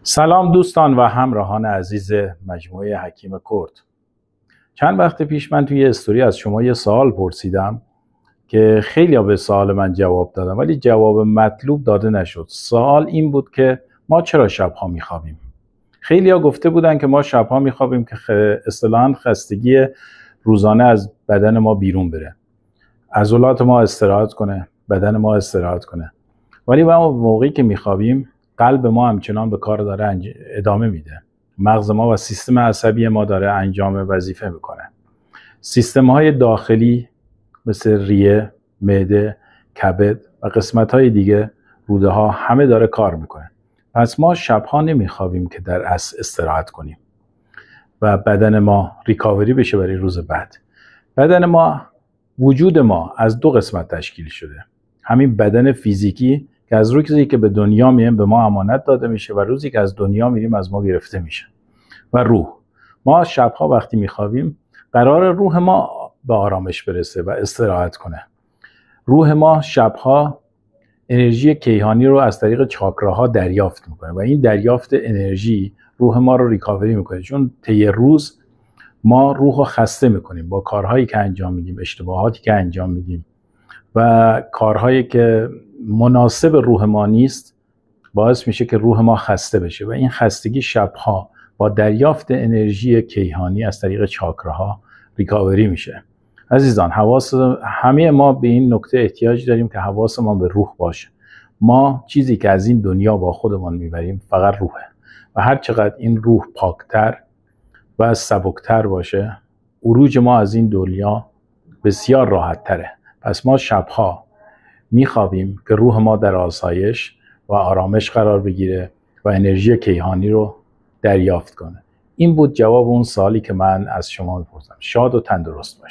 سلام دوستان و همراهان عزیز مجموعه حکیم کرد. چند وقت پیش من توی استوری از شما یه سوال پرسیدم که خیلی به سوال من جواب دادم ولی جواب مطلوب داده نشد. سوال این بود که ما چرا شبها میخوابیم؟ خیلی ها گفته بودن که ما شبها میخوابیم که اصطلاحاً خستگی روزانه از بدن ما بیرون بره، عضلات ما استراحت کنه، بدن ما استراحت کنه. ولی ما موقعی که میخوابیم قلب ما همچنان به کار داره ادامه میده، مغز ما و سیستم عصبی ما داره انجام وظیفه میکنه، سیستم های داخلی مثل ریه، معده، کبد و قسمت های دیگه، روده ها، همه داره کار میکنه. پس ما شبها نمیخوابیم که در اصل استراحت کنیم و بدن ما ریکاوری بشه برای روز بعد. بدن ما، وجود ما از دو قسمت تشکیل شده. همین بدن فیزیکی که از روزی که به دنیا میایم به ما امانت داده میشه و روزی که از دنیا میریم از ما گرفته میشه. و روح، ما شبها وقتی میخوابیم قرار روح ما به آرامش برسه و استراحت کنه. روح ما شبها انرژی کیهانی رو از طریق چاکراها دریافت میکنه و این دریافت انرژی روح ما رو ریکاوری میکنه، چون طی روز ما روح رو خسته میکنیم با کارهایی که انجام میدیم، اشتباهاتی که انجام میدیم و کارهایی که مناسب روح ما نیست باعث میشه که روح ما خسته بشه و این خستگی شبها با دریافت انرژی کیهانی از طریق چاکراها ریکاوری میشه. عزیزان، همه ما به این نکته احتیاج داریم که حواس ما به روح باشه. ما چیزی که از این دنیا با خودمان میبریم فقط روحه و هر چقدر این روح پاکتر و سبکتر باشه عروج ما از این دنیا بسیار راحت تره. پس ما شبها میخوابیم که روح ما در آسایش و آرامش قرار بگیره و انرژی کیهانی رو دریافت کنه. این بود جواب اون سوالی که من از شما میپرسم. شاد و تندرست باشید.